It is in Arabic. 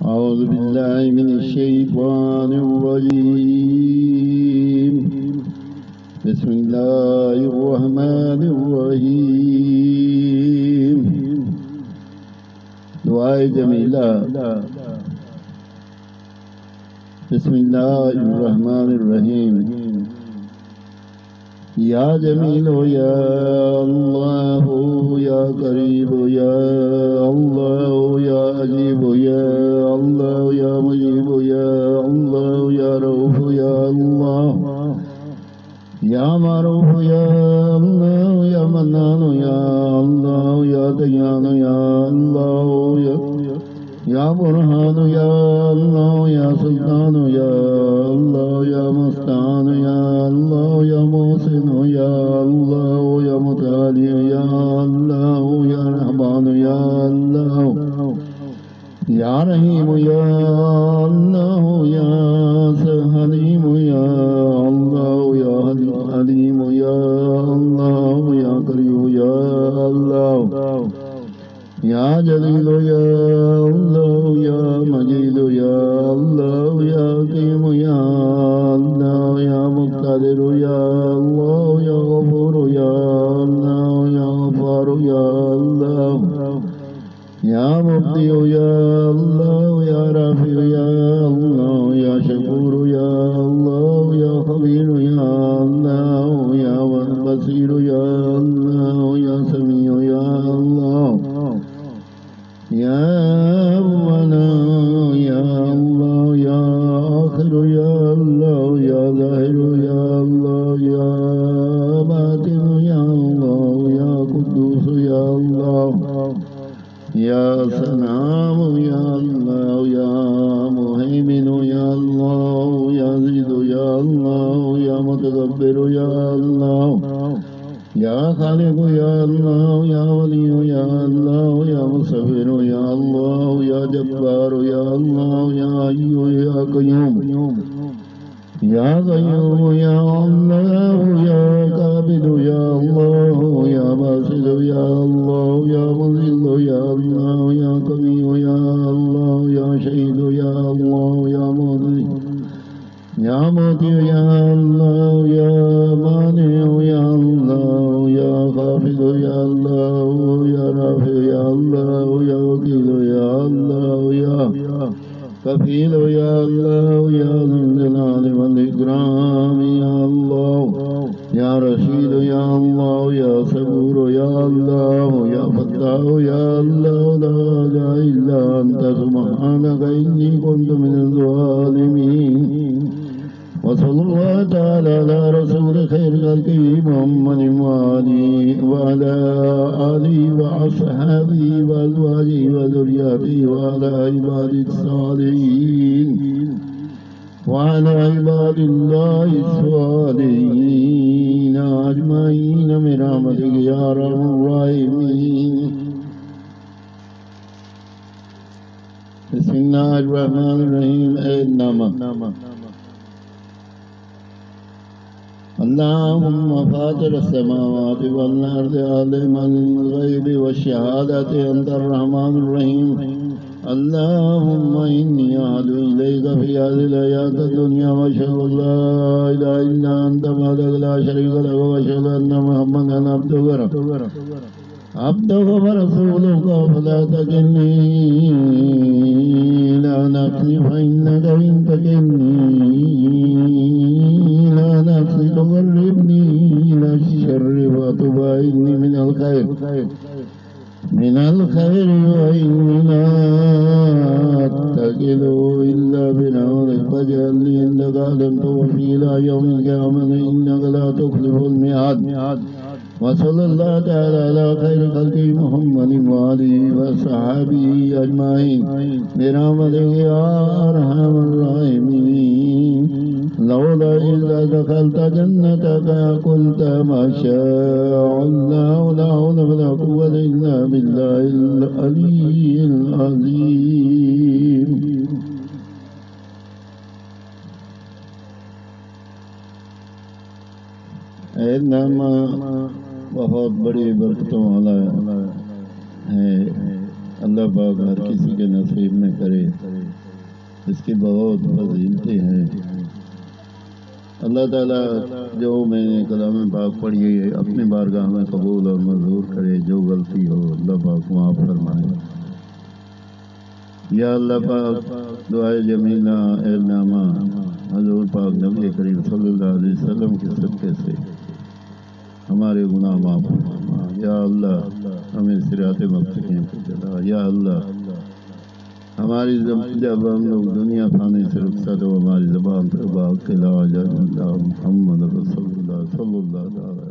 أعوذ بالله من الشيطان الرجيم. بسم الله الرحمن الرحيم. دعاء جميلة. بسم الله الرحمن الرحيم. يا جميل يا الله يا قريب يا الله يا عجيب يا الله يا مجيب يا الله يا رؤوف يا الله يا معروف يا الله يا منان يا الله يا ديان يا الله يا برهان يا الله يا سلطان يا الله يا مستعان يا الله يا محسن يا الله يا متعالي يا الله يا رحمن يا الله يا رحيم يا الله يا حليم يا الله يا حليم يا الله يا كريم يا الله يا جليل يا الله يا مجيد يا الله يا حكيم يا الله يا مقتدر يا الله يا غفور يا الله يا غفار يا الله يا مبدئ يا الله يا رافع يا الله يا شكور يا الله يا خبير يا الله يا بصير يا الله يا سميع يا الله يا أول يا الله يا آخر يا الله يا ظاهر يا الله يا باطن يا الله يا قدوس يا الله يا سلام يا الله يا مهيمن يا الله يا زيد يا الله يا متكبر يا الله يا خالق يا الله يا ولي يا الله يا مصبر يا الله يا جبار يا الله يا حي يا قيوم يا قيوم يا الله يا قابل يا الله يا باسل يا الله يا مذل يا الله يا قوي يا الله يا شهيد يا الله يا مذل يا موتي يا الله يا مانع يا الله يا خافض يا الله يا رافع يا الله يا وكيل يا الله يا كفيل يا الله يا ذو الجلال والإكرام يا الله يا رشيد يا الله يا صبور يا الله يا فتاح يا الله لا إله إلا أنت سبحانك إني كنت من الظالمين. وصلى الله تعالى على رسول خير خلقه محمد وعلى آله وأصحابه وأزواجه وذرياته وعلى عباد الصالحين وعلى عباد الله الصالحين أجمعين برحمتك يا أرحم الراحمين. بسم الله الرحمن الرحيم. النعمة. اللهم فاطر السماوات والأرض عالم الغيب والشهادة أنت الرحمن الرحيم. اللهم إني أعلو إليك في هذه الحياة الدنيا وأشهد أن لا إله إلا أنت وحدك لا شريك لك وأشهد أن محمدا عبدك ورسولك فلا تكلني إلى نفسي فإنك إن تكلني إلى نفسي تقربني إلى الشر وتبعدني من الخير وإني لا أتكل إلا بنورك فاجعل لي إنك علمت وفي إلى يوم القيامة إنك لا تخلف الميعاد. وصلى الله تعالى على خير خلقه محمد وآله وصحبه أجمعين برحمتك يا أرحم الراحمين. لولا إذا دخلت جنتك قلت ما شاء الله لا حول ولا قوة إلا بالله العلي العظيم. नामा बहुत बड़ी बरकतों वाला है, अल्लाह पाक हर किसी के नसीब में करे। इसकी बहुत फजीलतें हैं। अल्लाह ताला जो मैंने कलाम पाक पढ़ी है अपनी बारगाह में कबूल और मंजूर करे। जो गलती हो अल्लाह पाक माफ़ फरमाए। या अल्लाह पाक दुआए जमीला एलनामा हजूर पाक नबी करीम सल्लल्लाहु अलैहि वसल्लम के सदक़े से हमारे गुनाह माफ़ फरमा। या अल्लाह हमें सिराते मुस्तकीम पे चला। या अल्लाह हमारी जब हम लोग दुनिया खाने से रुखसत हो हमारी ज़बान पर बाक़ ला इलाहा इल्लल्लाह मुहम्मद रसूलुल्लाह सल्लल्लाहु अलैहि वसल्लम